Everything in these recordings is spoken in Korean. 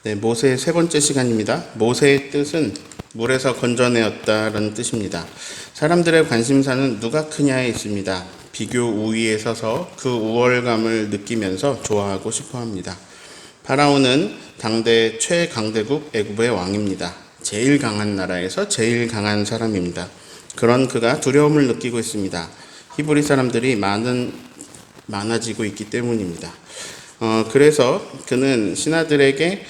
네, 모세의 세 번째 시간입니다. 모세의 뜻은 물에서 건져내었다라는 뜻입니다. 사람들의 관심사는 누가 크냐에 있습니다. 비교 우위에 서서 그 우월감을 느끼면서 좋아하고 싶어 합니다. 파라오는 당대 최강대국 애굽의 왕입니다. 제일 강한 나라에서 제일 강한 사람입니다. 그런 그가 두려움을 느끼고 있습니다. 히브리 사람들이 많아지고 있기 때문입니다. 그래서 그는 신하들에게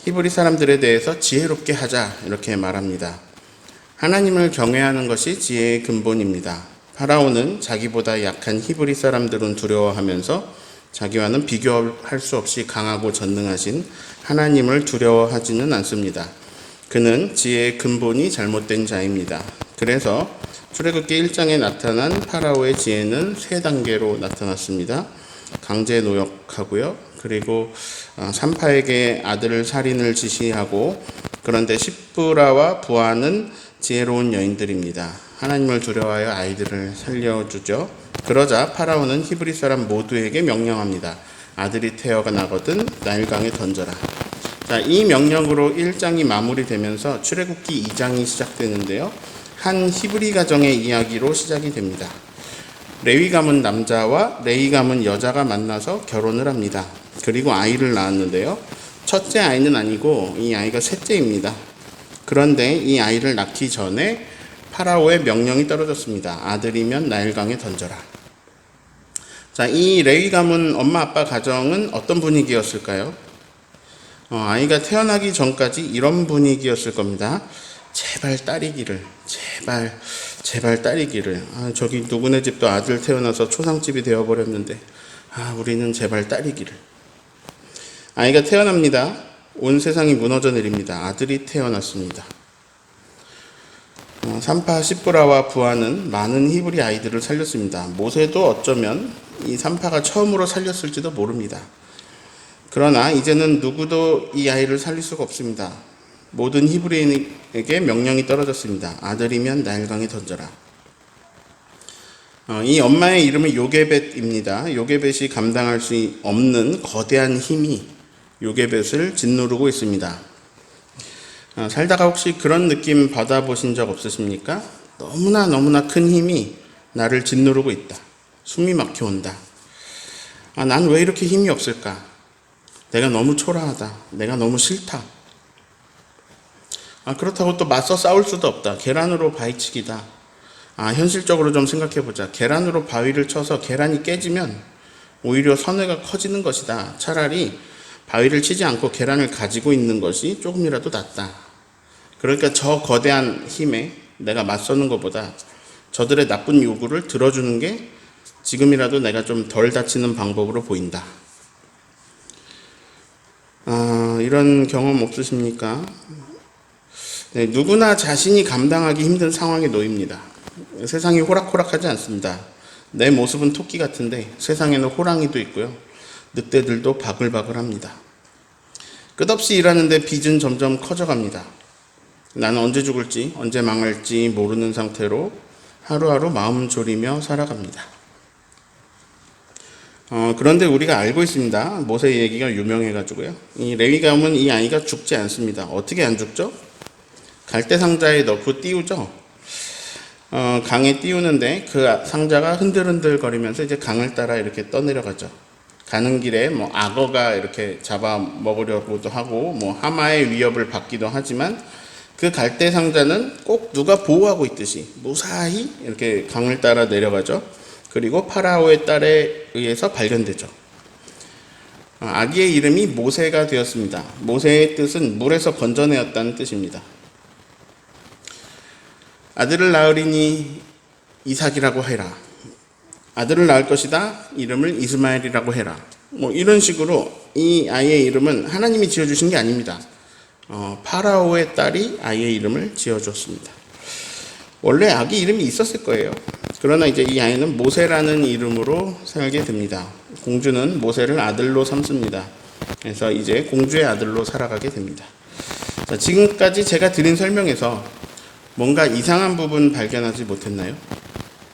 히브리 사람들에 대해서 지혜롭게 하자 이렇게 말합니다. 하나님을 경외하는 것이 지혜의 근본입니다. 파라오는 자기보다 약한 히브리 사람들은 두려워하면서 자기와는 비교할 수 없이 강하고 전능하신 하나님을 두려워하지는 않습니다. 그는 지혜의 근본이 잘못된 자입니다. 그래서 출애굽기 1장에 나타난 파라오의 지혜는 세 단계로 나타났습니다. 강제 노역하고요. 그리고 산파에게 아들을 살인을 지시하고, 그런데 십브라와 부하는 지혜로운 여인들입니다. 하나님을 두려워하여 아이들을 살려주죠. 그러자 파라오는 히브리 사람 모두에게 명령합니다. 아들이 태어나거든 나일강에 던져라. 자, 이 명령으로 1장이 마무리되면서 출애굽기 2장이 시작되는데요. 한 히브리 가정의 이야기로 시작이 됩니다. 레위 가문 남자와 레위 가문 여자가 만나서 결혼을 합니다. 그리고 아이를 낳았는데요. 첫째 아이는 아니고 이 아이가 셋째입니다. 그런데 이 아이를 낳기 전에 파라오의 명령이 떨어졌습니다. 아들이면 나일강에 던져라. 자, 이 레위 가문 엄마 아빠 가정은 어떤 분위기였을까요? 아이가 태어나기 전까지 이런 분위기였을 겁니다. 제발 딸이기를, 제발 딸이기를. 저기 누구네 집도 아들 태어나서 초상집이 되어버렸는데, 우리는 제발 딸이기를. 아이가 태어납니다. 온 세상이 무너져 내립니다. 아들이 태어났습니다. 산파 십브라와 부하는 많은 히브리 아이들을 살렸습니다. 모세도 어쩌면 이 산파가 처음으로 살렸을지도 모릅니다. 그러나 이제는 누구도 이 아이를 살릴 수가 없습니다. 모든 히브리인에게 명령이 떨어졌습니다. 아들이면 나일강에 던져라. 이 엄마의 이름은 요게벳입니다. 요게벳이 감당할 수 없는 거대한 힘이 요게벳을 짓누르고 있습니다. 살다가 혹시 그런 느낌 받아보신 적 없으십니까? 너무나 큰 힘이 나를 짓누르고 있다. 숨이 막혀온다. 난 왜 이렇게 힘이 없을까? 내가 너무 초라하다. 내가 너무 싫다. 그렇다고 또 맞서 싸울 수도 없다. 계란으로 바위치기다. 현실적으로 좀 생각해보자. 계란으로 바위를 쳐서 계란이 깨지면 오히려 선회가 커지는 것이다. 차라리 바위를 치지 않고 계란을 가지고 있는 것이 조금이라도 낫다. 그러니까 저 거대한 힘에 내가 맞서는 것보다 저들의 나쁜 요구를 들어주는 게 지금이라도 내가 좀 덜 다치는 방법으로 보인다. 이런 경험 없으십니까? 네, 누구나 자신이 감당하기 힘든 상황에 놓입니다. 세상이 호락호락하지 않습니다. 내 모습은 토끼 같은데 세상에는 호랑이도 있고요. 늑대들도 바글바글합니다. 끝없이 일하는데 빚은 점점 커져갑니다. 나는 언제 죽을지 언제 망할지 모르는 상태로 하루하루 마음 졸이며 살아갑니다. 그런데 우리가 알고 있습니다. 모세 얘기가 유명해가지고요. 이 레위 가문은 이 아이가 죽지 않습니다. 어떻게 안 죽죠? 갈대 상자에 넣고 띄우죠. 강에 띄우는데 그 상자가 흔들흔들 거리면서 이제 강을 따라 이렇게 떠내려가죠. 가는 길에 악어가 이렇게 잡아 먹으려고도 하고 하마의 위협을 받기도 하지만 그 갈대 상자는 꼭 누가 보호하고 있듯이 무사히 이렇게 강을 따라 내려가죠. 그리고 파라오의 딸에 의해서 발견되죠. 아기의 이름이 모세가 되었습니다. 모세의 뜻은 물에서 건져내었다는 뜻입니다. 아들을 낳으리니 이삭이라고 해라. 아들을 낳을 것이다. 이름을 이스마엘이라고 해라. 이런 식으로 이 아이의 이름은 하나님이 지어주신 게 아닙니다. 파라오의 딸이 아이의 이름을 지어줬습니다. 원래 아기 이름이 있었을 거예요. 그러나 이제 이 아이는 모세라는 이름으로 살게 됩니다. 공주는 모세를 아들로 삼습니다. 그래서 이제 공주의 아들로 살아가게 됩니다. 자, 지금까지 제가 드린 설명에서 뭔가 이상한 부분 발견하지 못했나요?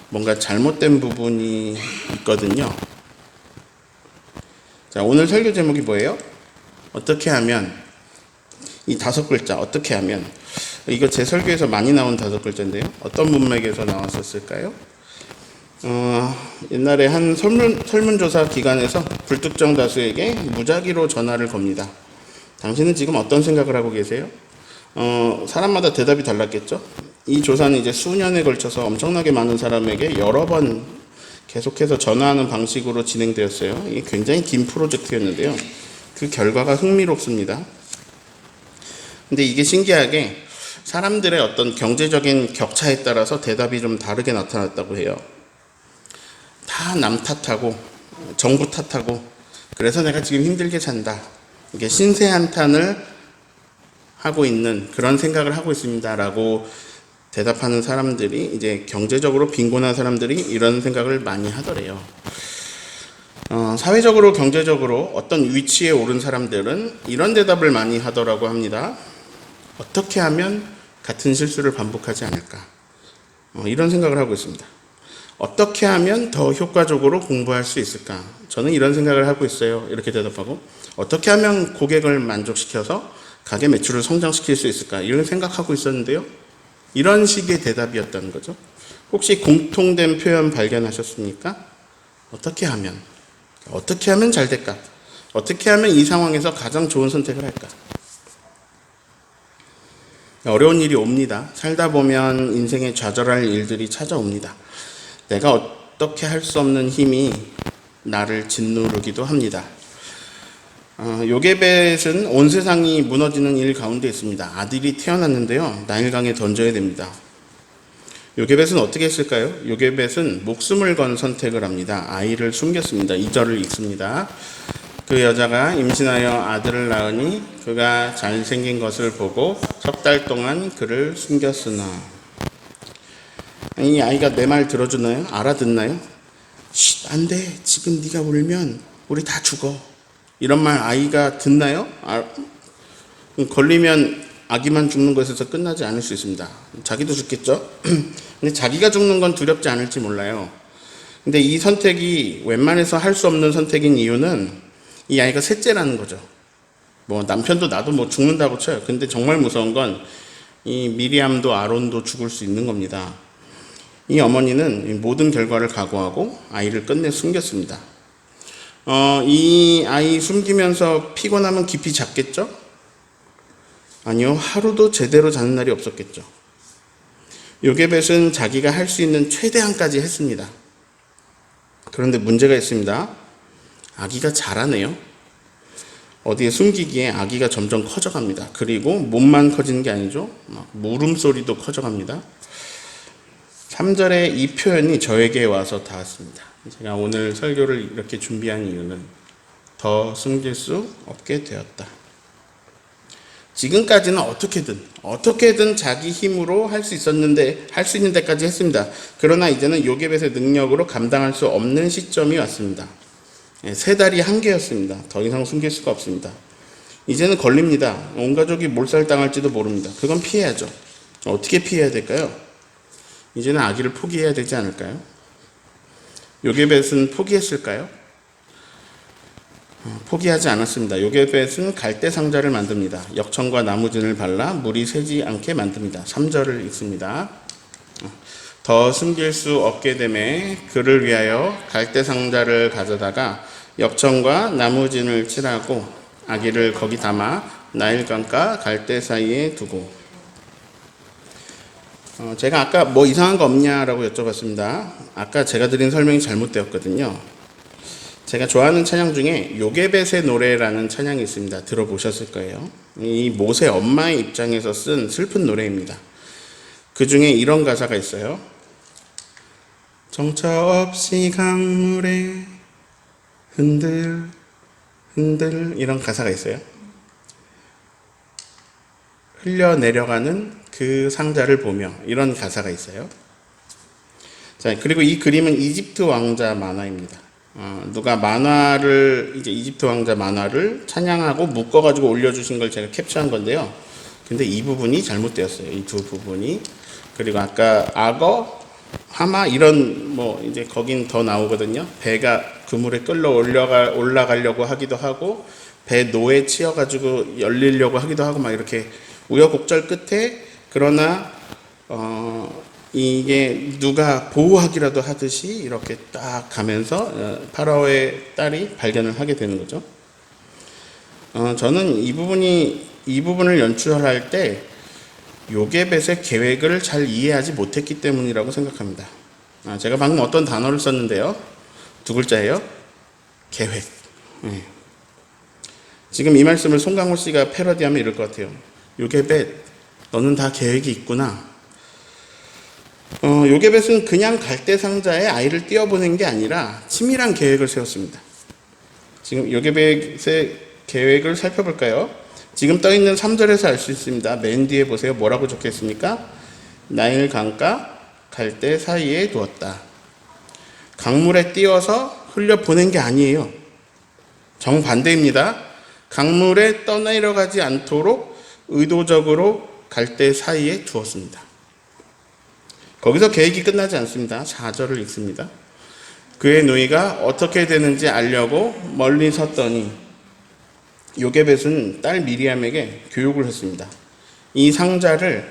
뭔가 잘못된 부분이 있거든요. 자, 오늘 설교 제목이 뭐예요? 어떻게 하면 이 5글자 어떻게 하면, 이거 제 설교에서 많이 나온 5글자인데요. 어떤 문맥에서 나왔었을까요? 옛날에 한 설문조사 기관에서 불특정 다수에게 무작위로 전화를 겁니다. 당신은 지금 어떤 생각을 하고 계세요? 사람마다 대답이 달랐겠죠? 이 조사는 이제 수년에 걸쳐서 엄청나게 많은 사람에게 여러 번 계속해서 전화하는 방식으로 진행되었어요. 이게 굉장히 긴 프로젝트였는데요. 그 결과가 흥미롭습니다. 근데 이게 신기하게 사람들의 어떤 경제적인 격차에 따라서 대답이 좀 다르게 나타났다고 해요. 다 남 탓하고 정부 탓하고 그래서 내가 지금 힘들게 산다. 이게 신세 한탄을 하고 있는 그런 생각을 하고 있습니다라고 대답하는 사람들이, 이제 경제적으로 빈곤한 사람들이 이런 생각을 많이 하더래요. 사회적으로 경제적으로 어떤 위치에 오른 사람들은 이런 대답을 많이 하더라고 합니다. 어떻게 하면 같은 실수를 반복하지 않을까? 이런 생각을 하고 있습니다. 어떻게 하면 더 효과적으로 공부할 수 있을까? 저는 이런 생각을 하고 있어요. 이렇게 대답하고, 어떻게 하면 고객을 만족시켜서 가게 매출을 성장시킬 수 있을까? 이런 생각하고 있었는데요. 이런 식의 대답이었다는 거죠. 혹시 공통된 표현 발견하셨습니까? 어떻게 하면 잘 될까? 어떻게 하면 이 상황에서 가장 좋은 선택을 할까? 어려운 일이 옵니다. 살다 보면 인생에 좌절할 일들이 찾아옵니다. 내가 어떻게 할 수 없는 힘이 나를 짓누르기도 합니다. 요게벳은 온 세상이 무너지는 일 가운데 있습니다. 아들이 태어났는데요. 나일강에 던져야 됩니다. 요게벳은 어떻게 했을까요? 요게벳은 목숨을 건 선택을 합니다. 아이를 숨겼습니다. 2절을 읽습니다. 그 여자가 임신하여 아들을 낳으니 그가 잘생긴 것을 보고 석 달 동안 그를 숨겼으나. 이 아이가 내 말 들어주나요? 알아듣나요? 안 돼. 지금 네가 울면 우리 다 죽어. 이런 말 아이가 듣나요? 걸리면 아기만 죽는 것에서 끝나지 않을 수 있습니다. 자기도 죽겠죠? 근데 자기가 죽는 건 두렵지 않을지 몰라요. 근데 이 선택이 웬만해서 할 수 없는 선택인 이유는 이 아이가 셋째라는 거죠. 뭐 남편도 나도 뭐 죽는다고 쳐요. 근데 정말 무서운 건 이 미리암도 아론도 죽을 수 있는 겁니다. 이 어머니는 모든 결과를 각오하고 아이를 끝내 숨겼습니다. 이 아이 숨기면서 피곤하면 깊이 잤겠죠? 아니요, 하루도 제대로 자는 날이 없었겠죠. 요게벳은 자기가 할 수 있는 최대한까지 했습니다. 그런데 문제가 있습니다. 아기가 자라네요. 어디에 숨기기에 아기가 점점 커져갑니다. 그리고 몸만 커지는 게 아니죠. 물음소리도 커져갑니다. 3절에 이 표현이 저에게 와서 닿았습니다. 제가 오늘 설교를 이렇게 준비한 이유는 더 숨길 수 없게 되었다. 지금까지는 어떻게든 자기 힘으로 할 수 있는 데까지 했습니다. 그러나 이제는 요게벳의 능력으로 감당할 수 없는 시점이 왔습니다. 3달이 한계였습니다. 더 이상 숨길 수가 없습니다. 이제는 걸립니다. 온 가족이 몰살당할지도 모릅니다. 그건 피해야죠. 어떻게 피해야 될까요? 이제는 아기를 포기해야 되지 않을까요? 요게벳은 포기했을까요? 포기하지 않았습니다. 요게벳은 갈대 상자를 만듭니다. 역청과 나무진을 발라 물이 새지 않게 만듭니다. 3절을 읽습니다. 더 숨길 수 없게 되매 그를 위하여 갈대 상자를 가져다가 역청과 나무진을 칠하고 아기를 거기 담아 나일강과 갈대 사이에 두고. 제가 아까 뭐 이상한 거 없냐라고 여쭤봤습니다. 아까 제가 드린 설명이 잘못되었거든요. 제가 좋아하는 찬양 중에 요게벳의 노래라는 찬양이 있습니다. 들어보셨을 거예요. 이 모세 엄마의 입장에서 쓴 슬픈 노래입니다. 그 중에 이런 가사가 있어요. 정처 없이 강물에 흔들 이런 가사가 있어요. 흘려내려가는 그 상자를 보며 이런 가사가 있어요. 자, 그리고 이 그림은 이집트 왕자 만화입니다. 누가 이제 이집트 왕자 만화를 찬양하고 묶어가지고 올려주신 걸 제가 캡처한 건데요. 근데 이 부분이 잘못되었어요. 이 두 부분이. 그리고 아까 악어, 하마 이런 이제 거긴 더 나오거든요. 배가 그물에 끌러 올라가려고 하기도 하고 배 노에 치여가지고 열리려고 하기도 하고 막 이렇게 우여곡절 끝에 그러나 이게 누가 보호하기라도 하듯이 이렇게 딱 가면서 파라오의 딸이 발견을 하게 되는 거죠. 저는 이 부분을 연출할 때 요게벳의 계획을 잘 이해하지 못했기 때문이라고 생각합니다. 제가 방금 어떤 단어를 썼는데요. 두 글자예요. 계획. 네. 지금 이 말씀을 송강호 씨가 패러디하면 이럴 것 같아요. 요게벳, 너는 다 계획이 있구나. 요게벳은 그냥 갈대 상자에 아이를 띄워보낸 게 아니라 치밀한 계획을 세웠습니다. 지금 요게벳의 계획을 살펴볼까요? 지금 떠있는 3절에서 알 수 있습니다. 맨 뒤에 보세요. 뭐라고 적혀있습니까? 나일 강가 갈대 사이에 두었다. 강물에 띄워서 흘려보낸 게 아니에요. 정반대입니다. 강물에 떠내려가지 않도록 의도적으로 갈대 사이에 두었습니다. 거기서 계획이 끝나지 않습니다. 4절을 읽습니다. 그의 누이가 어떻게 되는지 알려고 멀리 섰더니 요게벳은 딸 미리암에게 교육을 했습니다. 이 상자를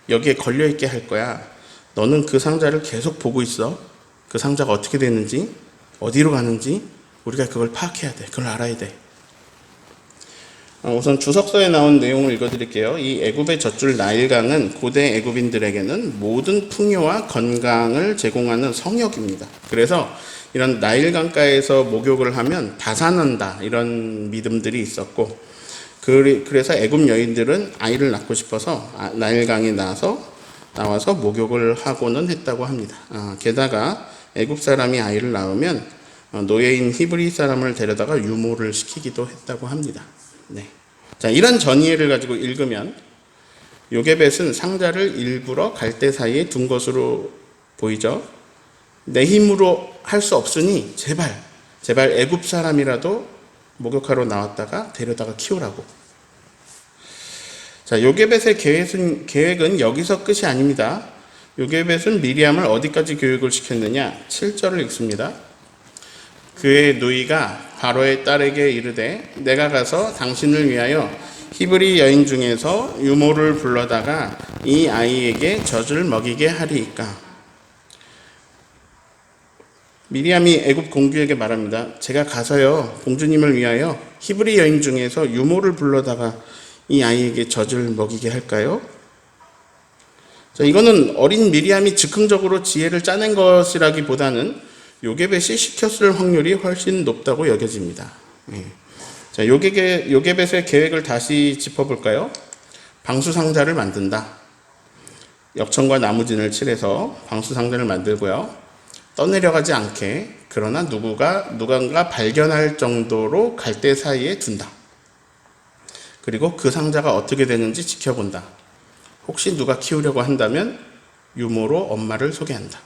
여기에 걸려있게 할 거야. 너는 그 상자를 계속 보고 있어. 그 상자가 어떻게 되는지, 어디로 가는지 우리가 그걸 파악해야 돼. 그걸 알아야 돼. 우선 주석서에 나온 내용을 읽어드릴게요. 이 애굽의 젖줄 나일강은 고대 애굽인들에게는 모든 풍요와 건강을 제공하는 성역입니다. 그래서 이런 나일강가에서 목욕을 하면 다산한다 이런 믿음들이 있었고, 그래서 애굽 여인들은 아이를 낳고 싶어서 나일강에 나와서 목욕을 하고는 했다고 합니다. 게다가 애굽 사람이 아이를 낳으면 노예인 히브리 사람을 데려다가 유모를 시키기도 했다고 합니다. 네. 자, 이런 전이해를 가지고 읽으면 요게벳은 상자를 일부러 갈대 사이에 둔 것으로 보이죠. 내 힘으로 할 수 없으니 제발 애굽 사람이라도 목욕하러 나왔다가 데려다가 키우라고. 자, 요게벳의 계획은 여기서 끝이 아닙니다. 요게벳은 미리암을 어디까지 교육을 시켰느냐? 7절을 읽습니다. 그의 누이가 바로의 딸에게 이르되 내가 가서 당신을 위하여 히브리 여인 중에서 유모를 불러다가 이 아이에게 젖을 먹이게 하리이까. 미리암이 애굽 공주에게 말합니다. 제가 가서요 공주님을 위하여 히브리 여인 중에서 유모를 불러다가 이 아이에게 젖을 먹이게 할까요? 자, 이거는 어린 미리암이 즉흥적으로 지혜를 짜낸 것이라기보다는 요게벳이 시켰을 확률이 훨씬 높다고 여겨집니다. 자, 요게벳의 계획을 다시 짚어볼까요? 방수상자를 만든다. 역청과 나무진을 칠해서 방수상자를 만들고요. 떠내려가지 않게, 그러나 누군가 발견할 정도로 갈대 사이에 둔다. 그리고 그 상자가 어떻게 되는지 지켜본다. 혹시 누가 키우려고 한다면 유모로 엄마를 소개한다.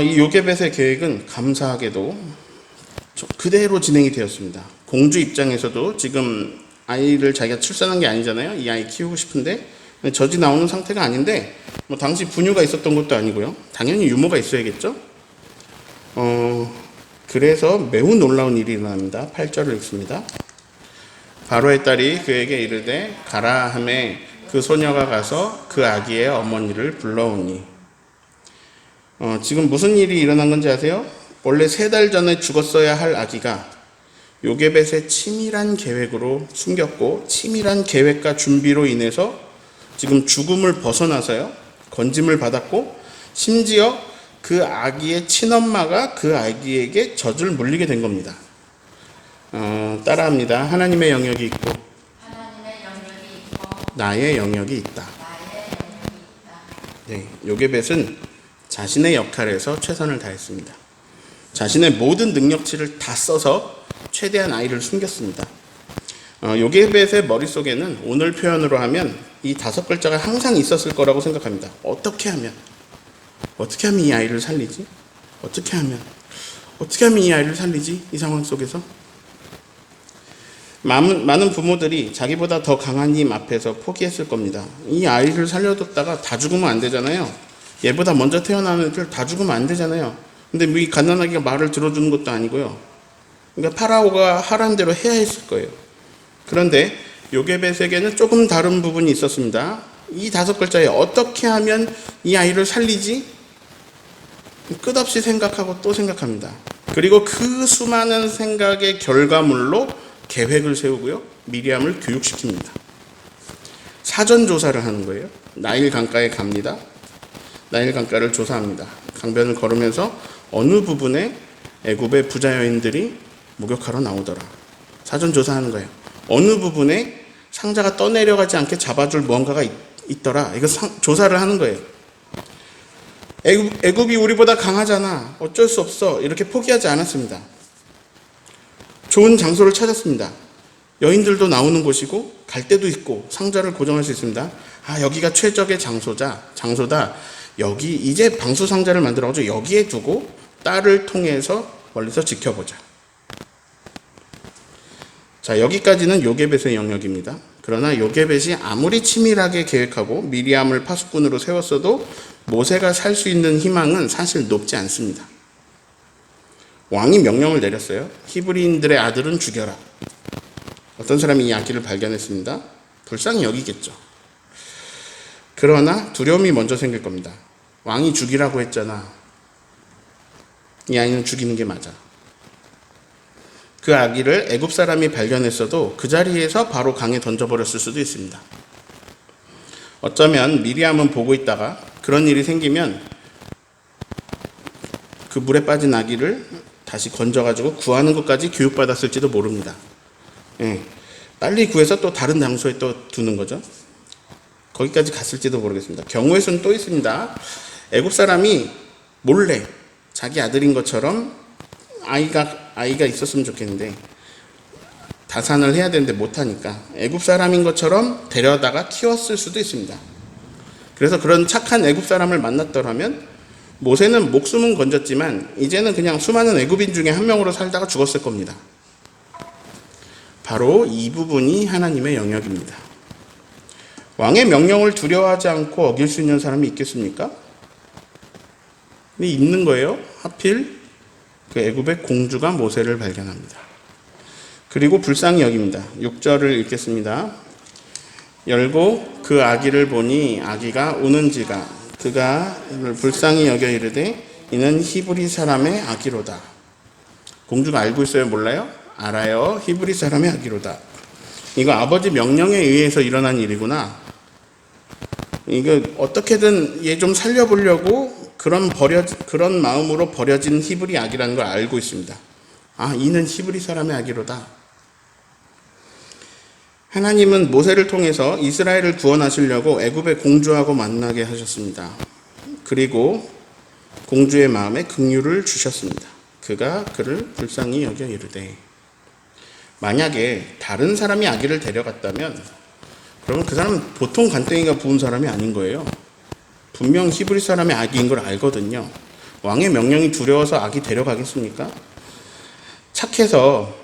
이 요게벳의 계획은 감사하게도 그대로 진행이 되었습니다. 공주 입장에서도 지금 아이를 자기가 출산한 게 아니잖아요. 이 아이 키우고 싶은데 젖이 나오는 상태가 아닌데 당시 분유가 있었던 것도 아니고요. 당연히 유모가 있어야겠죠. 그래서 매우 놀라운 일이 일어납니다. 8절을 읽습니다. 바로의 딸이 그에게 이르되 가라 하매 그 소녀가 가서 그 아기의 어머니를 불러오니. 지금 무슨 일이 일어난 건지 아세요? 원래 3달 전에 죽었어야 할 아기가 요게벳의 치밀한 계획으로 숨겼고, 치밀한 계획과 준비로 인해서 지금 죽음을 벗어나서요 건짐을 받았고, 심지어 그 아기의 친엄마가 그 아기에게 젖을 물리게 된 겁니다. 따라합니다. 하나님의 영역이 있고 나의 영역이 있다. 네, 요게벳은 자신의 역할에서 최선을 다했습니다. 자신의 모든 능력치를 다 써서 최대한 아이를 숨겼습니다. 요게벳의 머릿속에는 오늘 표현으로 하면 이 5글자가 항상 있었을 거라고 생각합니다. 어떻게 하면 이 아이를 살리지? 어떻게 하면 이 아이를 살리지? 이 상황 속에서 많은 부모들이 자기보다 더 강한 힘 앞에서 포기했을 겁니다. 이 아이를 살려뒀다가 다 죽으면 안 되잖아요. 얘보다 먼저 태어나는 애들 다 죽으면 안 되잖아요. 근데 이 갓난아기가 말을 들어주는 것도 아니고요. 그러니까 파라오가 하라는 대로 해야 했을 거예요. 그런데 요게벳에게는 조금 다른 부분이 있었습니다. 이 5글자에 어떻게 하면 이 아이를 살리지? 끝없이 생각하고 또 생각합니다. 그리고 그 수많은 생각의 결과물로 계획을 세우고요. 미리암을 교육시킵니다. 사전 조사를 하는 거예요. 나일 강가에 갑니다. 나일 강가를 조사합니다. 강변을 걸으면서 어느 부분에 애굽의 부자 여인들이 목욕하러 나오더라. 사전 조사하는 거예요. 어느 부분에 상자가 떠내려가지 않게 잡아줄 무언가가 있더라. 이거 조사를 하는 거예요. 애굽이 우리보다 강하잖아. 어쩔 수 없어. 이렇게 포기하지 않았습니다. 좋은 장소를 찾았습니다. 여인들도 나오는 곳이고 갈 데도 있고 상자를 고정할 수 있습니다. 여기가 최적의 장소다. 여기 이제 방수 상자를 만들어가지고 여기에 두고 딸을 통해서 멀리서 지켜보자. 자, 여기까지는 요게벳의 영역입니다. 그러나 요게벳이 아무리 치밀하게 계획하고 미리암을 파수꾼으로 세웠어도 모세가 살 수 있는 희망은 사실 높지 않습니다. 왕이 명령을 내렸어요. 히브리인들의 아들은 죽여라. 어떤 사람이 이 아기를 발견했습니다. 불쌍히 여기겠죠. 그러나 두려움이 먼저 생길 겁니다. 왕이 죽이라고 했잖아. 이 아이는 죽이는 게 맞아. 그 아기를 애굽 사람이 발견했어도 그 자리에서 바로 강에 던져버렸을 수도 있습니다. 어쩌면 미리암은 보고 있다가 그런 일이 생기면 그 물에 빠진 아기를 다시 건져가지고 구하는 것까지 교육받았을지도 모릅니다. 빨리 구해서 또 다른 장소에 또 두는 거죠. 거기까지 갔을지도 모르겠습니다. 경우의 수는 또 있습니다. 애굽 사람이 몰래 자기 아들인 것처럼 아이가 있었으면 좋겠는데 다산을 해야 되는데 못하니까 애굽 사람인 것처럼 데려다가 키웠을 수도 있습니다. 그래서 그런 착한 애굽 사람을 만났더라면 모세는 목숨은 건졌지만 이제는 그냥 수많은 애굽인 중에 한 명으로 살다가 죽었을 겁니다. 바로 이 부분이 하나님의 영역입니다. 왕의 명령을 두려워하지 않고 어길 수 있는 사람이 있겠습니까? 근데 있는 거예요. 하필 그 애굽의 공주가 모세를 발견합니다. 그리고 불쌍히 여깁니다. 6절을 읽겠습니다. 열고 그 아기를 보니 아기가 우는지가 그가 불쌍히 여겨 이르되 이는 히브리 사람의 아기로다. 공주가 알고 있어요? 몰라요? 알아요. 히브리 사람의 아기로다. 이거 아버지 명령에 의해서 일어난 일이구나. 이거 어떻게든 얘 좀 살려보려고 그런 마음으로 버려진 히브리 아기라는 걸 알고 있습니다. 이는 히브리 사람의 아기로다. 하나님은 모세를 통해서 이스라엘을 구원하시려고 애굽의 공주하고 만나게 하셨습니다. 그리고 공주의 마음에 긍휼을 주셨습니다. 그가 그를 불쌍히 여겨 이르되. 만약에 다른 사람이 아기를 데려갔다면 그러면 그 사람은 보통 간땡이가 부은 사람이 아닌 거예요. 분명 히브리 사람의 아기인 걸 알거든요. 왕의 명령이 두려워서 아기 데려가겠습니까? 착해서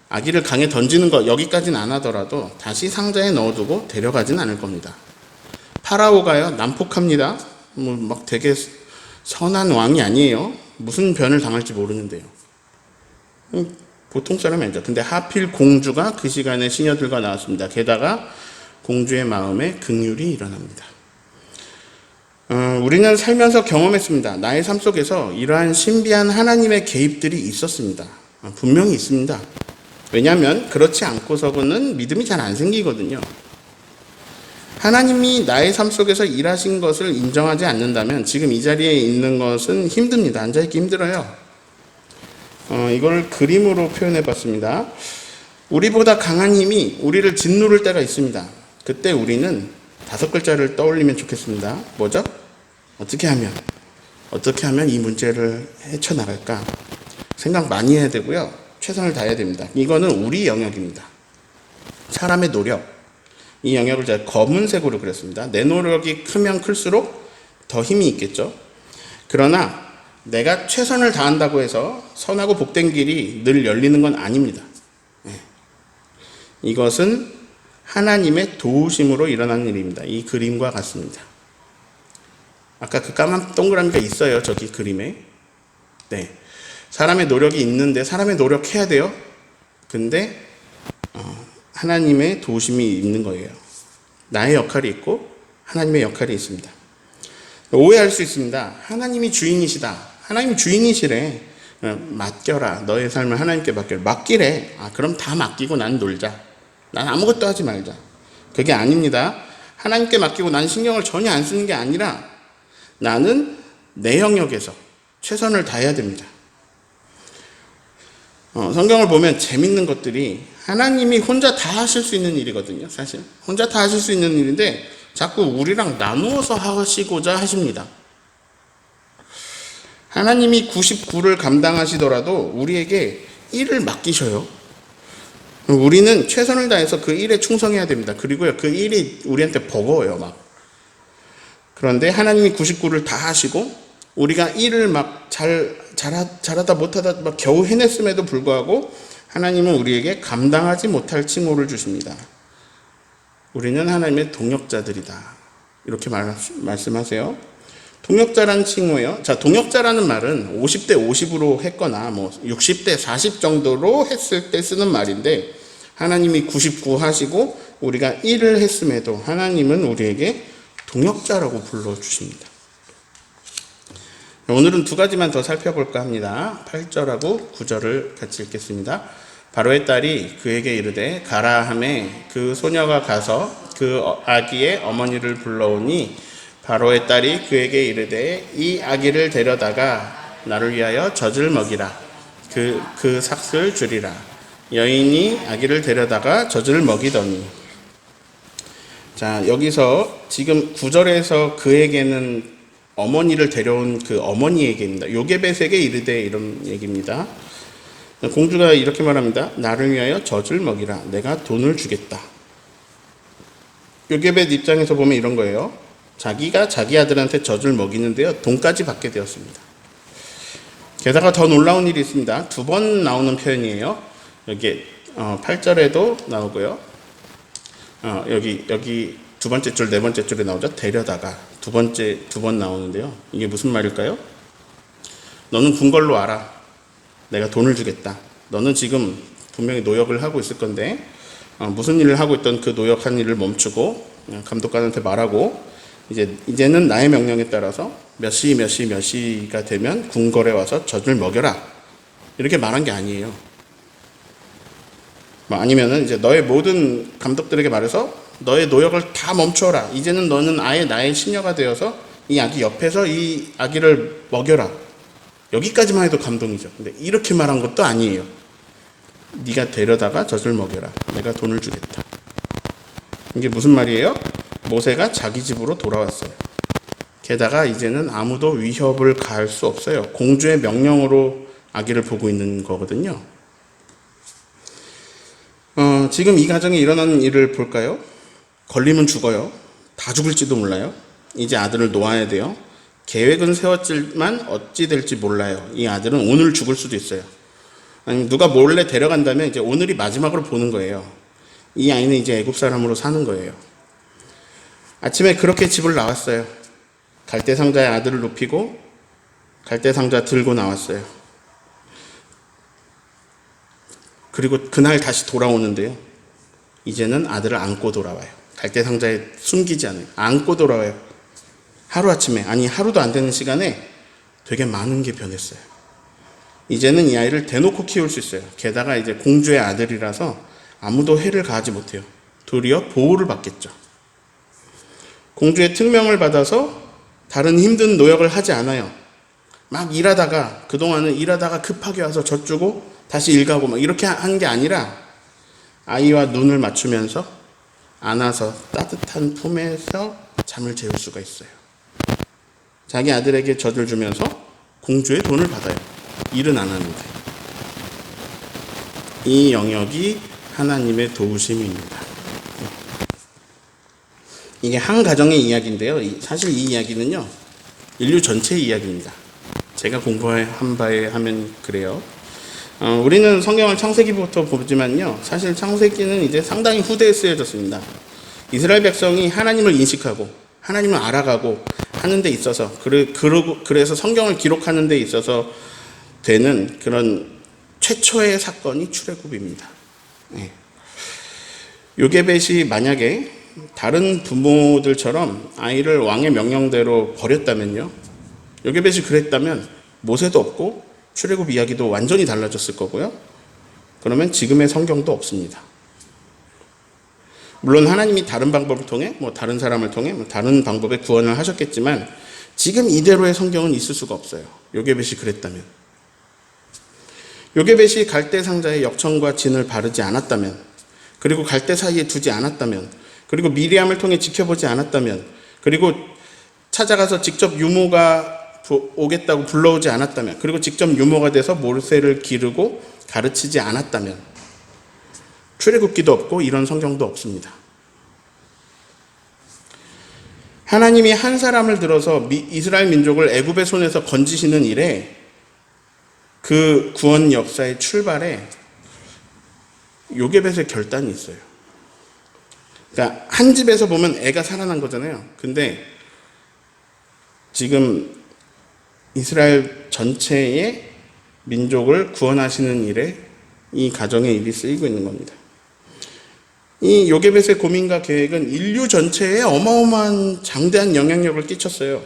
아기를 강에 던지는 것 여기까지는 안 하더라도 다시 상자에 넣어두고 데려가진 않을 겁니다. 파라오가요 난폭합니다. 막 되게 선한 왕이 아니에요. 무슨 변을 당할지 모르는데요. 보통 사람이 아니죠. 근데 하필 공주가 그 시간에 시녀들과 나왔습니다. 게다가 공주의 마음에 긍휼이 일어납니다. 우리는 살면서 경험했습니다. 나의 삶 속에서 이러한 신비한 하나님의 개입들이 있었습니다. 분명히 있습니다. 왜냐하면 그렇지 않고서는 믿음이 잘 안 생기거든요. 하나님이 나의 삶 속에서 일하신 것을 인정하지 않는다면 지금 이 자리에 있는 것은 힘듭니다. 앉아있기 힘들어요. 이걸 그림으로 표현해 봤습니다. 우리보다 강한 힘이 우리를 짓누를 때가 있습니다. 그때 우리는 5글자를 떠올리면 좋겠습니다. 뭐죠? 어떻게 하면 이 문제를 헤쳐나갈까? 생각 많이 해야 되고요. 최선을 다해야 됩니다. 이거는 우리 영역입니다. 사람의 노력. 이 영역을 제가 검은색으로 그렸습니다. 내 노력이 크면 클수록 더 힘이 있겠죠. 그러나 내가 최선을 다한다고 해서 선하고 복된 길이 늘 열리는 건 아닙니다. 이것은 하나님의 도우심으로 일어나는 일입니다. 이 그림과 같습니다. 아까 그 까만 동그라미가 있어요. 저기 그림에. 사람의 노력이 있는데 사람의 노력해야 돼요. 근데 하나님의 도우심이 있는 거예요. 나의 역할이 있고 하나님의 역할이 있습니다. 오해할 수 있습니다. 하나님이 주인이시다. 하나님이 주인이시래. 맡겨라. 너의 삶을 하나님께 맡겨라. 맡기래. 그럼 다 맡기고 난 놀자. 난 아무것도 하지 말자. 그게 아닙니다. 하나님께 맡기고 난 신경을 전혀 안 쓰는 게 아니라 나는 내 영역에서 최선을 다해야 됩니다. 성경을 보면 재밌는 것들이 하나님이 혼자 다 하실 수 있는 일이거든요. 사실 혼자 다 하실 수 있는 일인데 자꾸 우리랑 나누어서 하시고자 하십니다. 하나님이 99를 감당하시더라도 우리에게 1을 맡기셔요. 우리는 최선을 다해서 그 1에 충성해야 됩니다. 그리고요, 그 1이 우리한테 버거워요, 막. 그런데 하나님이 99를 다 하시고 우리가 1을 막 잘하다 못하다 막 겨우 해냈음에도 불구하고 하나님은 우리에게 감당하지 못할 칭호를 주십니다. 우리는 하나님의 동역자들이다. 이렇게 말씀하세요. 동역자란 칭호예요. 자, 동역자라는 말은 50대 50으로 했거나 60대 40 정도로 했을 때 쓰는 말인데 하나님이 99 하시고 우리가 1을 했음에도 하나님은 우리에게 동역자라고 불러주십니다. 오늘은 두 가지만 더 살펴볼까 합니다. 8절하고 9절을 같이 읽겠습니다. 바로의 딸이 그에게 이르되 가라 하매 그 소녀가 가서 그 아기의 어머니를 불러오니 바로의 딸이 그에게 이르되 이 아기를 데려다가 나를 위하여 젖을 먹이라. 그 삭슬 주리라. 여인이 아기를 데려다가 젖을 먹이더니. 자, 여기서 지금 9절에서 그에게는 어머니를 데려온 그 어머니 얘기입니다. 요게벳에게 이르되 이런 얘기입니다. 공주가 이렇게 말합니다. 나를 위하여 젖을 먹이라. 내가 돈을 주겠다. 요게벳 입장에서 보면 이런 거예요. 자기가 자기 아들한테 젖을 먹이는데요, 돈까지 받게 되었습니다. 게다가 더 놀라운 일이 있습니다. 두 번 나오는 표현이에요. 여기 8절에도 나오고요. 여기 두 번째 줄, 네 번째 줄에 나오죠. 데려다가 두 번 나오는데요. 이게 무슨 말일까요? 너는 군 걸로 알아. 내가 돈을 주겠다. 너는 지금 분명히 노역을 하고 있을 건데 무슨 일을 하고 있던 그 노역한 일을 멈추고 감독관한테 말하고 이제는 나의 명령에 따라서 몇 시가 되면 궁궐에 와서 젖을 먹여라. 이렇게 말한 게 아니에요. 아니면은 이제 너의 모든 감독들에게 말해서 너의 노역을 다 멈춰라. 이제는 너는 아예 나의 시녀가 되어서 이 아기 옆에서 이 아기를 먹여라. 여기까지만 해도 감동이죠. 근데 이렇게 말한 것도 아니에요. 네가 데려다가 젖을 먹여라. 내가 돈을 주겠다. 이게 무슨 말이에요? 모세가 자기 집으로 돌아왔어요. 게다가 이제는 아무도 위협을 가할 수 없어요. 공주의 명령으로 아기를 보고 있는 거거든요. 지금 이 가정에 일어나는 일을 볼까요? 걸리면 죽어요. 다 죽을지도 몰라요. 이제 아들을 놓아야 돼요. 계획은 세웠지만 어찌 될지 몰라요. 이 아들은 오늘 죽을 수도 있어요. 아니면 누가 몰래 데려간다면 이제 오늘이 마지막으로 보는 거예요. 이 아이는 이제 애굽 사람으로 사는 거예요. 아침에 그렇게 집을 나왔어요. 갈대상자에 아들을 눕히고 갈대상자 들고 나왔어요. 그리고 그날 다시 돌아오는데요. 이제는 아들을 안고 돌아와요. 갈대상자에 숨기지 않아요. 안고 돌아와요. 하루아침에, 아니 하루도 안 되는 시간에 되게 많은 게 변했어요. 이제는 이 아이를 대놓고 키울 수 있어요. 게다가 이제 공주의 아들이라서 아무도 해를 가하지 못해요. 도리어 보호를 받겠죠. 공주의 특명을 받아서 다른 힘든 노역을 하지 않아요. 막 일하다가, 그동안은 일하다가 급하게 와서 젖 주고 다시 일 가고 막 이렇게 한 게 아니라 아이와 눈을 맞추면서 안아서 따뜻한 품에서 잠을 재울 수가 있어요. 자기 아들에게 젖을 주면서 공주의 돈을 받아요. 일은 안 하는데. 이 영역이 하나님의 도우심입니다. 이게 한 가정의 이야기인데요. 사실 이 이야기는요, 인류 전체의 이야기입니다. 제가 공부한 바에 하면 그래요. 우리는 성경을 창세기부터 보지만요, 사실 창세기는 이제 상당히 후대에 쓰여졌습니다. 이스라엘 백성이 하나님을 인식하고 하나님을 알아가고 하는 데 있어서, 그래서 성경을 기록하는 데 있어서 되는 그런 최초의 사건이 출애굽입니다. 예. 요게벳이 만약에 다른 부모들처럼 아이를 왕의 명령대로 버렸다면요, 요게벳이 그랬다면 모세도 없고 출애굽 이야기도 완전히 달라졌을 거고요. 그러면 지금의 성경도 없습니다. 물론 하나님이 다른 방법을 통해 다른 사람을 통해 다른 방법의 구원을 하셨겠지만 지금 이대로의 성경은 있을 수가 없어요. 요게벳이 그랬다면. 요게벳이 갈대 상자에 역청과 진을 바르지 않았다면, 그리고 갈대 사이에 두지 않았다면, 그리고 미리암을 통해 지켜보지 않았다면, 그리고 찾아가서 직접 유모가 오겠다고 불러오지 않았다면, 그리고 직접 유모가 돼서 모세를 기르고 가르치지 않았다면 출애굽기도 없고 이런 성경도 없습니다. 하나님이 한 사람을 들어서 이스라엘 민족을 애굽의 손에서 건지시는 일에, 그 구원 역사의 출발에 요게벳의 결단이 있어요. 그러니까 한 집에서 보면 애가 살아난 거잖아요. 근데 지금 이스라엘 전체의 민족을 구원하시는 일에 이 가정의 일이 쓰이고 있는 겁니다. 이 요게벳의 고민과 계획은 인류 전체에 어마어마한 장대한 영향력을 끼쳤어요.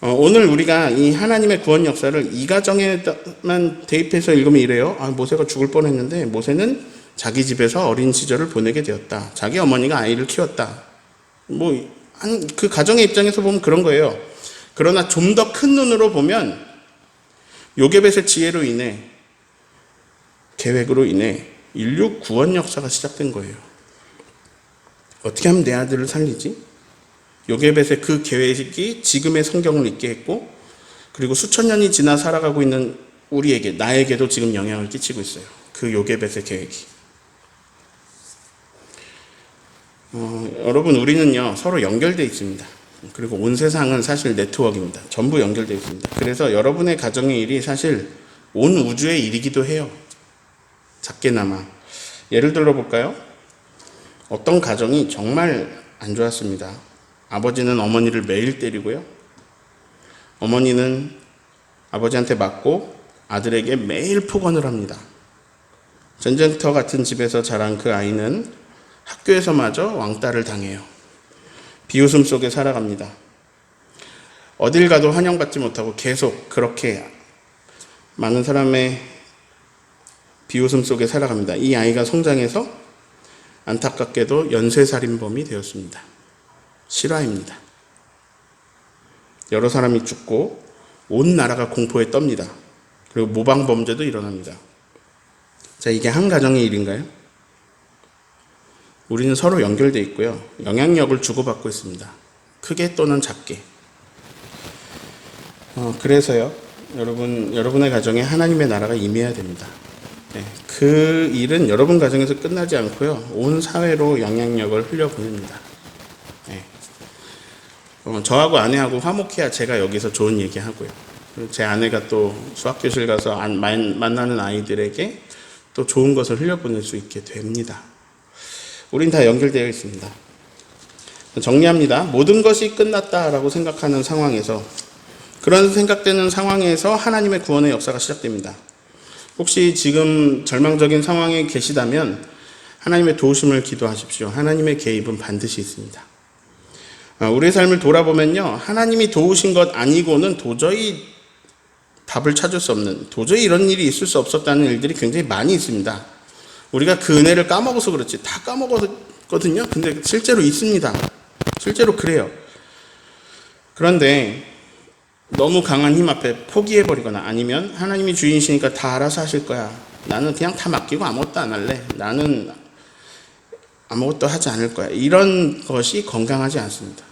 오늘 우리가 이 하나님의 구원 역사를 이 가정에만 대입해서 읽으면 이래요. 모세가 죽을 뻔했는데 모세는 자기 집에서 어린 시절을 보내게 되었다. 자기 어머니가 아이를 키웠다. 그 가정의 입장에서 보면 그런 거예요. 그러나 좀 더 큰 눈으로 보면 요게벳의 지혜로 인해, 계획으로 인해 인류 구원 역사가 시작된 거예요. 어떻게 하면 내 아들을 살리지? 요게벳의 그 계획이 지금의 성경을 읽게 했고, 그리고 수천 년이 지나 살아가고 있는 우리에게, 나에게도 지금 영향을 끼치고 있어요. 그 요게벳의 계획이. 여러분, 우리는요 서로 연결되어 있습니다. 그리고 온 세상은 사실 네트워크입니다. 전부 연결되어 있습니다. 그래서 여러분의 가정의 일이 사실 온 우주의 일이기도 해요. 작게나마. 예를 들어 볼까요? 어떤 가정이 정말 안 좋았습니다. 아버지는 어머니를 매일 때리고요, 어머니는 아버지한테 맞고 아들에게 매일 폭언을 합니다. 전쟁터 같은 집에서 자란 그 아이는 학교에서마저 왕따를 당해요. 비웃음 속에 살아갑니다. 어딜 가도 환영받지 못하고 계속 그렇게 많은 사람의 비웃음 속에 살아갑니다. 이 아이가 성장해서 안타깝게도 연쇄살인범이 되었습니다. 실화입니다. 여러 사람이 죽고 온 나라가 공포에 떱니다. 그리고 모방범죄도 일어납니다. 자, 이게 한 가정의 일인가요? 우리는 서로 연결되어 있고요, 영향력을 주고받고 있습니다. 크게 또는 작게. 그래서요, 여러분의 가정에 하나님의 나라가 임해야 됩니다. 그 일은 여러분 가정에서 끝나지 않고요, 온 사회로 영향력을 흘려보냅니다. 저하고 아내하고 화목해야 제가 여기서 좋은 얘기 하고요, 제 아내가 또 수학교실 가서 만나는 아이들에게 또 좋은 것을 흘려보낼 수 있게 됩니다. 우린 다 연결되어 있습니다. 정리합니다. 모든 것이 끝났다라고 생각하는 상황에서, 그런 생각되는 상황에서 하나님의 구원의 역사가 시작됩니다. 혹시 지금 절망적인 상황에 계시다면 하나님의 도우심을 기도하십시오. 하나님의 개입은 반드시 있습니다. 우리의 삶을 돌아보면요, 하나님이 도우신 것 아니고는 도저히 답을 찾을 수 없는, 도저히 이런 일이 있을 수 없었다는 일들이 굉장히 많이 있습니다. 우리가 그 은혜를 까먹어서 그렇지, 다 까먹었거든요. 근데 실제로 있습니다. 실제로 그래요. 그런데 너무 강한 힘 앞에 포기해버리거나, 아니면 하나님이 주인이시니까 다 알아서 하실 거야, 나는 그냥 다 맡기고 아무것도 안 할래, 나는 아무것도 하지 않을 거야, 이런 것이 건강하지 않습니다.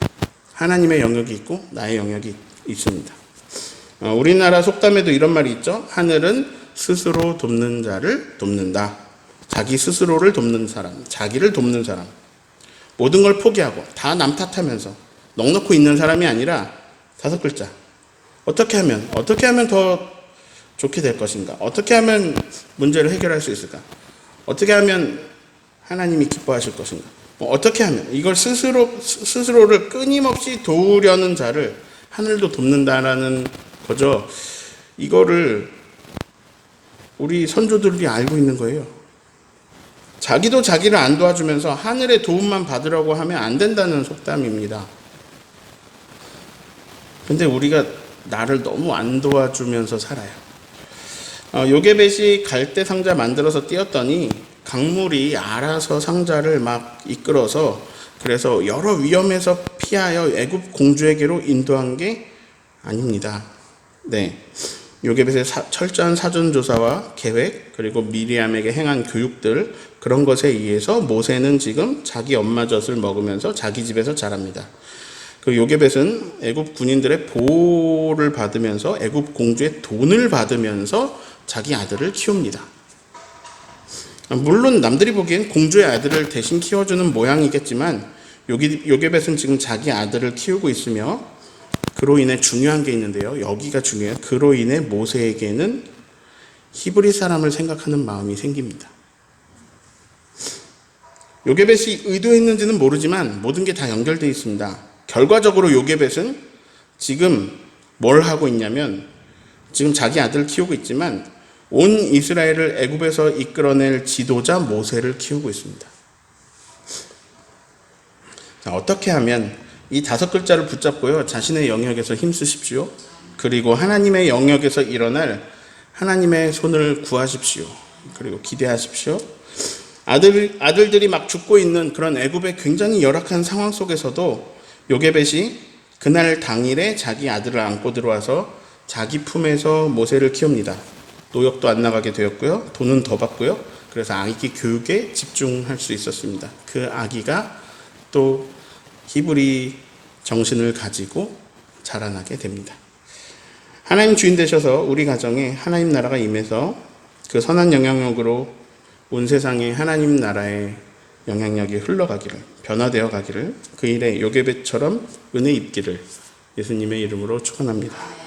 하나님의 영역이 있고 나의 영역이 있습니다. 우리나라 속담에도 이런 말이 있죠. 하늘은 스스로 돕는 자를 돕는다. 자기 스스로를 돕는 사람, 자기를 돕는 사람, 모든 걸 포기하고 다 남 탓하면서 넉넉히 있는 사람이 아니라 5글자. 어떻게 하면 더 좋게 될 것인가? 어떻게 하면 문제를 해결할 수 있을까? 어떻게 하면 하나님이 기뻐하실 것인가? 어떻게 하면, 이걸 스스로를 끊임없이 도우려는 자를 하늘도 돕는다라는 거죠. 이거를 우리 선조들이 알고 있는 거예요. 자기도 자기를 안 도와주면서 하늘의 도움만 받으려고 하면 안 된다는 속담입니다. 근데 우리가 나를 너무 안 도와주면서 살아요. 요게벳이 갈대 상자 만들어서 띄었더니 강물이 알아서 상자를 막 이끌어서, 그래서 여러 위험에서 피하여 애굽 공주에게로 인도한 게 아닙니다. 네, 요게벳의 철저한 사전 조사와 계획, 그리고 미리암에게 행한 교육들, 그런 것에 의해서 모세는 지금 자기 엄마 젖을 먹으면서 자기 집에서 자랍니다. 그 요게벳은 애굽 군인들의 보호를 받으면서 애굽 공주의 돈을 받으면서 자기 아들을 키웁니다. 물론 남들이 보기엔 공주의 아들을 대신 키워주는 모양이겠지만 요게벳은 지금 자기 아들을 키우고 있으며, 그로 인해 중요한 게 있는데요. 여기가 중요해요. 그로 인해 모세에게는 히브리 사람을 생각하는 마음이 생깁니다. 요게벳이 의도했는지는 모르지만 모든 게 다 연결되어 있습니다. 결과적으로 요게벳은 지금 뭘 하고 있냐면, 지금 자기 아들을 키우고 있지만 온 이스라엘을 애굽에서 이끌어낼 지도자 모세를 키우고 있습니다. 자, 어떻게 하면 이 5글자를 붙잡고요, 자신의 영역에서 힘쓰십시오. 그리고 하나님의 영역에서 일어날 하나님의 손을 구하십시오. 그리고 기대하십시오. 아들들이 막 죽고 있는 그런 애굽의 굉장히 열악한 상황 속에서도 요게벳이 그날 당일에 자기 아들을 안고 들어와서 자기 품에서 모세를 키웁니다. 노역도 안 나가게 되었고요. 돈은 더 받고요. 그래서 아기 교육에 집중할 수 있었습니다. 그 아기가 또 히브리 정신을 가지고 자라나게 됩니다. 하나님 주인 되셔서 우리 가정에 하나님 나라가 임해서 그 선한 영향력으로 온 세상에 하나님 나라의 영향력이 흘러가기를, 변화되어 가기를, 그 일에 요게벳처럼 은혜 입기를 예수님의 이름으로 축원합니다.